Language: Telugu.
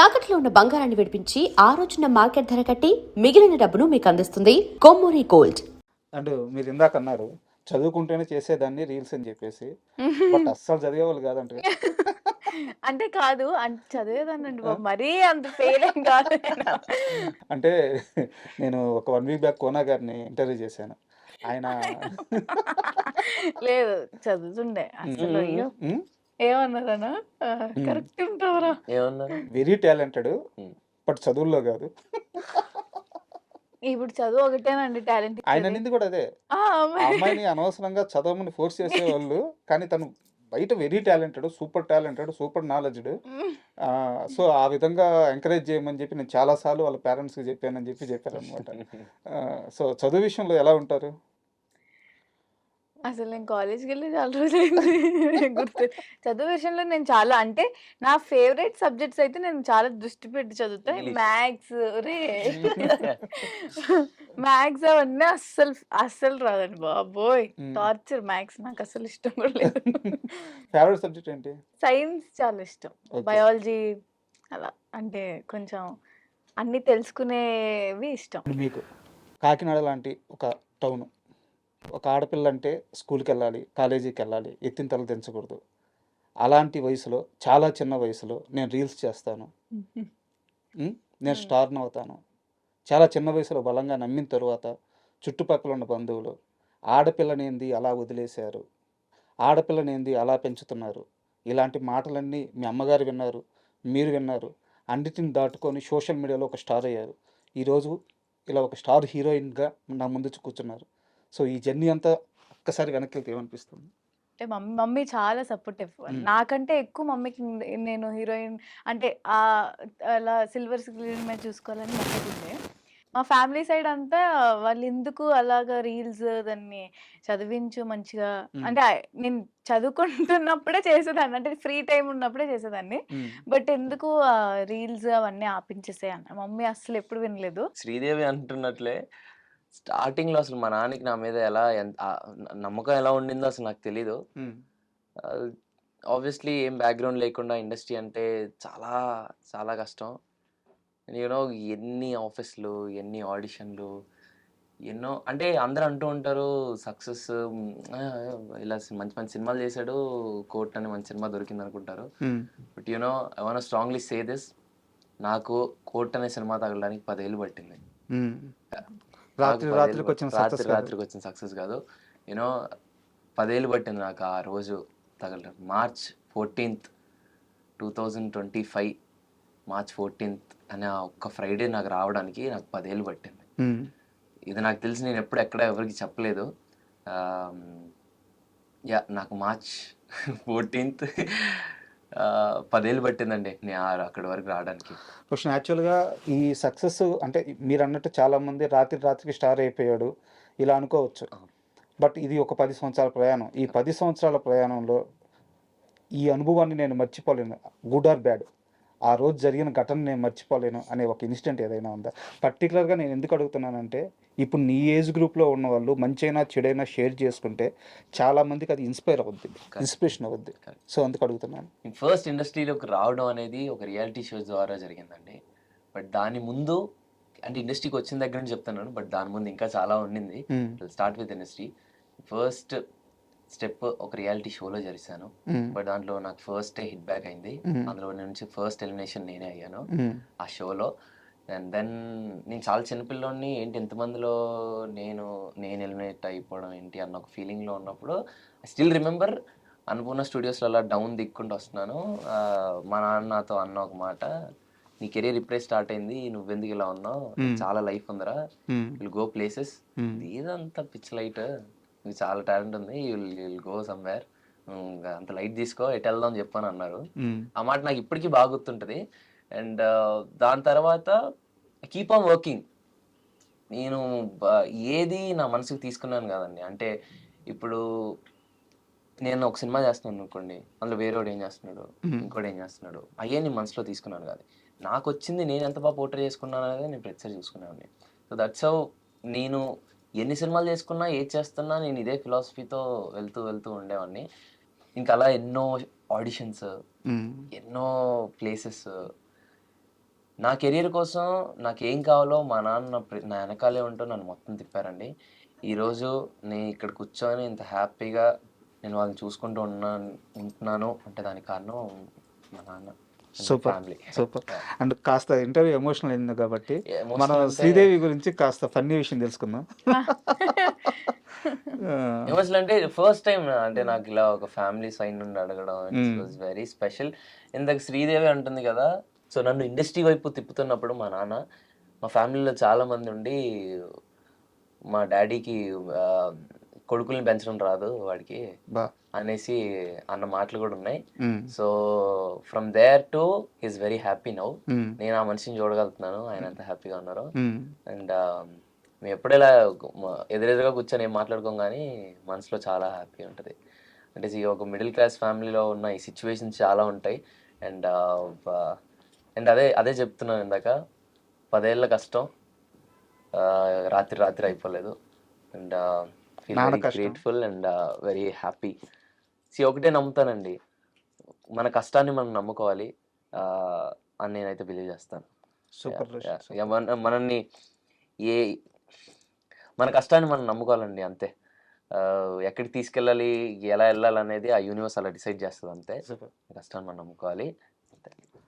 తాకట్లో ఉన్న బంగారాన్ని విడిపించి ఆ రోజున మార్కెట్ ధర కట్టి మిగిలిన డబ్బును మీకు అందిస్తుంది కొమ్మూరి గోల్డ్. అండ్ మీరు ఇందాక అన్నారు చదువుకుంటేనే చేసేదాన్ని రీల్స్ అని చెప్పేసి, బట్ అస్సలు చదివేవాళ్ళు కాదంట. అంటే కాదు చదివేదానండి బాబు, మరీ అంత ఫెయిల్ ఏం కాదు నేను. అంటే నేను ఒక 1 వీక్ బ్యాక్ కోనా గారిని ఇంటర్వ్యూ చేశాను. ఆయన లేదు, చదువుతుండే అసలు. అయ్యో ఏమన్నారనా, కరెక్ట్ ఉంటావరా. ఏమన్నారు? వెరీ టాలెంటెడ్, బట్ చదువుల్లో కాదు. ఇప్పుడు చదువు ఒకటేనండి టాలెంట్. ఆయన అనింది కూడా అదే. ఆ అమ్మాయిని అనవసరంగా చదవమని ఫోర్స్ చేసేవాళ్ళు, కానీ తను బయట very talented, super talented, super knowledged. So ఆ విధంగా ఎంకరేజ్ చేయమని చెప్పి నేను చాలాసార్లు వాళ్ళ పేరెంట్స్కి చెప్పానని చెప్పారనమాట. సో చదువు విషయంలో ఎలా ఉంటారు? అసలు నేను కాలేజ్కి వెళ్ళి చాలా రోజులైంది గుర్తు. చదువు విషయంలో నేను చాలా, అంటే నా ఫేవరెట్ సబ్జెక్ట్స్ అయితే నేను చాలా దృష్టి పెట్టి చదువుతా. English. మ్యాథ్స్ రే మ్యాథ్స్ అవన్నీ అస్సలు అస్సలు రాదండి బాబోయ్. టార్చర్ మ్యాథ్స్, నాకు అసలు ఇష్టం కూడా లేదు. ఫేవరెట్ సబ్జెక్ట్ ఏంటి? సైన్స్ చాలా ఇష్టం, Okay. బయాలజీ అలా, అంటే కొంచెం అన్ని తెలుసుకునేవి ఇష్టం. మీకు కాకినాడ లాంటి ఒక టౌన్, ఒక ఆడపిల్ల అంటే స్కూల్కి వెళ్ళాలి, కాలేజీకి వెళ్ళాలి, ఎత్తిన తల దించకూడదు. అలాంటి వయసులో, చాలా చిన్న వయసులో నేను రీల్స్ చేస్తాను, నేను స్టార్ని అవుతాను. చాలా చిన్న వయసులో బలంగా నమ్మిన తరువాత చుట్టుపక్కల ఉన్న బంధువులు ఆడపిల్లనేంది అలా వదిలేశారు, ఆడపిల్లనేంది అలా పెంచుతున్నారు, ఇలాంటి మాటలన్నీ మీ అమ్మగారు విన్నారు, మీరు విన్నారు. అన్నిటిని దాటుకొని సోషల్ మీడియాలో ఒక స్టార్ అయ్యారు. ఈరోజు ఇలా ఒక స్టార్ హీరోయిన్గా నా ముందు కూర్చున్నారు. సో ఈ జర్నీ అంతా ఒక్కసారి వెనక్కి వెళ్తే ఏమనిపిస్తుంది? అంటే మమ్మీ చాలా సపోర్టివ్. నాకంటే ఎక్కువ మమ్మీకి నేను హీరోయిన్ అంటే అలా సిల్వర్ స్క్రీన్ మీద చూసుకోవాలని మమ్మీకి. మా ఫ్యామిలీ సైడ్ అంతా వాళ్ళు ఎందుకు అలాగా రీల్స్ దాన్ని చదివించు మంచిగా, అంటే నేను చదువుకుంటున్నప్పుడే చేసేదాన్ని, అంటే ఫ్రీ టైం ఉన్నప్పుడే చేసేదాన్ని. బట్ ఎందుకు రీల్స్ అవన్నీ ఆపించేసే అన్న మమ్మీ అసలు ఎప్పుడు వినలేదు. శ్రీదేవి అంటున్నట్లే స్టార్టింగ్ లో అసలు మా నాన్నకి నా మీద ఎలా నమ్మకం ఎలా ఉండిందో అసలు నాకు తెలీదు. ఆబ్వియస్లీ ఏం బ్యాక్గ్రౌండ్ లేకుండా ఇండస్ట్రీ అంటే చాలా చాలా కష్టం. యూనో ఎన్ని ఆఫీస్లు, ఎన్ని ఆడిషన్లు, ఎన్నో, అంటే అందరూ అంటూ ఉంటారు సక్సెస్ ఇలా మంచి మంచి సినిమాలు చేశాడు, కోర్ట్ అని మంచి సినిమా దొరికింది అనుకుంటారు. But you know I want strongly say this, నాకు కోర్ట్ అనే సినిమా తగలడానికి 10 ఏళ్ళు పట్టింది. రాత్రికి వచ్చిన సక్సెస్ కాదు, యూనో 10 ఏళ్ళు పట్టింది నాకు ఆ రోజు తగలడం. మార్చ్ 14th 2025 మార్చ్ 14th అనే ఒక్క ఫ్రైడే నాకు రావడానికి నాకు 10 ఏళ్ళు పట్టింది. ఇది నాకు తెలిసి నేను ఎప్పుడు ఎక్కడ ఎవరికి చెప్పలేదు. నాకు మార్చ్ 14th 10 ఏళ్ళు పట్టిందండి నేను అక్కడి వరకు రావడానికి. క్వశ్చన్ యాక్చువల్గా ఈ సక్సెస్ అంటే మీరు అన్నట్టు చాలామంది రాత్రికి స్టార్ అయిపోయాడు ఇలా అనుకోవచ్చు, బట్ ఇది ఒక 10 సంవత్సరాల ప్రయాణం. ఈ 10 సంవత్సరాల ప్రయాణంలో ఈ అనుభవాన్ని నేను మర్చిపోలేను, గుడ్ ఆర్ బ్యాడ్, ఆ రోజు జరిగిన ఘటన నేను మర్చిపోలేను అనే ఒక ఇన్సిడెంట్ ఏదైనా ఉందా? పర్టికులర్గా నేను ఎందుకు అడుగుతున్నానంటే, ఇప్పుడు నీ ఏజ్ గ్రూప్లో ఉన్న వాళ్ళు మంచైనా చెడైనా షేర్ చేసుకుంటే చాలామందికి అది ఇన్స్పిరేషన్ అవుద్ది. సో అందుకు అడుగుతున్నాను. ఫస్ట్ ఇండస్ట్రీలోకి రావడం అనేది ఒక రియాలిటీ షో ద్వారా జరిగిందండి. బట్ దాని ముందు, అంటే ఇండస్ట్రీకి వచ్చిన దగ్గర నుంచి చెప్తున్నాను, బట్ దాని ముందు ఇంకా చాలా ఉండింది. Start with industry. First step ఒక రియాలిటీ షోలో జరిసాను, బట్ దాంట్లో నాకు ఫస్ట్ హిట్ బ్యాక్ అయింది. అందులో నుంచి ఫస్ట్ ఎలిమినేషన్ నేనే అయ్యాను ఆ షోలో. అండ్ దెన్ నేను చాలా చిన్నపిల్లోని, ఏంటి ఎంతమందిలో నేను ఎలిమినేట్ అయిపోవడం ఏంటి అన్న ఒక ఫీలింగ్లో ఉన్నప్పుడు, ఐ స్టిల్ రిమెంబర్ అన్నపూర్ణ స్టూడియోస్లో అలా డౌన్ దిక్కుంటూ వస్తున్నాను. మా నాన్న నాతో అన్న ఒక మాట, నీ కెరీర్ ఇప్పుడే స్టార్ట్ అయింది, నువ్వెందుకు ఇలా ఉన్నావు, చాలా లైఫ్ ఉందిరా, విల్ గో ప్లేసెస్, ఇదంతా పిచ్ లైట్, నీకు చాలా టాలెంట్ ఉంది, విల్ గో సమ్వేర్, అంత లైట్ తీసుకో, ఎటు వెళ్దాం అని చెప్పని అన్నారు. ఆ మాట నాకు ఇప్పటికీ బాగా గుర్తుంటుంది. అండ్ దాని తర్వాత కీప్ ఆన్ వర్కింగ్. నేను ఏది నా మనసుకు తీసుకున్నాను కాదండి. అంటే ఇప్పుడు నేను ఒక సినిమా చేస్తున్నాను అనుకోండి, అందులో వేరేవాడు ఏం చేస్తున్నాడు, ఇంకోటి ఏం చేస్తున్నాడు, అయ్యే నేను మనసులో తీసుకున్నాను కాదు. నాకు వచ్చింది నేను ఎంత బాగా పోర్ట్రే చేసుకున్నాను అనేది నేను ప్రతిసారి చూసుకునేవాడిని. సో దట్స్ హౌ నేను ఎన్ని సినిమాలు చేసుకున్నా, ఏది చేస్తున్నా నేను ఇదే ఫిలాసఫీతో వెళ్తూ ఉండేవాడిని. ఇంకా అలా ఎన్నో ఆడిషన్స్, ఎన్నో ప్లేసెస్, నా కెరియర్ కోసం నాకేం కావాలో మా నాన్న నా వెనకాలే ఉంటూ నన్ను మొత్తం తిప్పారండి. ఈరోజు నేను ఇక్కడ కూర్చొని ఇంత హ్యాపీగా నేను వాళ్ళని చూసుకుంటూ ఉంటున్నాను అంటే దానికి కారణం మా నాన్న and super family. Super. And కాస్త ఇంటర్వ్యూ ఎమోషనల్ అయింది కాబట్టి మనం ఎమోషనల్ అంటే శ్రీదేవి గురించి కాస్త ఫన్నీ విషయం తెలుసుకుందాం. ఎమోషనల్ అంటే ఫస్ట్ టైం అంటే నాకు ఇలా ఒక ఫ్యామిలీ సైడ్ నుండి అడగడం ఇట్స్ వాజ్ వెరీ స్పెషల్. ఇందాక శ్రీదేవి అంటుంది కదా, సో నన్ను ఇండస్ట్రీ వైపు తిప్పుతున్నప్పుడు మా నాన్న మా ఫ్యామిలీలో చాలా మంది ఉండి మా డాడీకి కొడుకుల్ని పెంచడం రాదు వాడికి బా అనేసి అన్న మాటలు కూడా ఉన్నాయి. So from there to is very happy now. నేను ఆ మనిషిని చూడగలుగుతున్నాను, ఆయన ఎంత హ్యాపీగా ఉన్నారు. అండ్ మేము ఎప్పుడైనా ఎదురెదురుగా కూర్చొని ఏం మాట్లాడుకోం కానీ మనసులో చాలా హ్యాపీ ఉంటుంది. అంటే ఒక మిడిల్ క్లాస్ ఫ్యామిలీలో ఉన్న ఈ సిచ్యువేషన్స్ చాలా ఉంటాయి. అండ్ అండ్ అదే చెప్తున్నాను ఇందాక, 10 ఏళ్ళ కష్టం రాత్రి అయిపోలేదు. అండ్ ఫీల్ నాన్న వెరీ కష్టం. Grateful and very happy. ఒకటే నమ్ముతానండి, మన కష్టాన్ని మనం నమ్ముకోవాలి అని నేనైతే బిలీవ్ చేస్తాను. సూపర్ మనల్ని మన కష్టాన్ని మనం నమ్ముకోవాలండి అంతే. ఎక్కడికి తీసుకెళ్ళాలి, ఎలా వెళ్ళాలి అనేది ఆ యూనివర్స్ అలా డిసైడ్ చేస్తుంది అంతే. సూపర్. కష్టాన్ని మనం నమ్ముకోవాలి.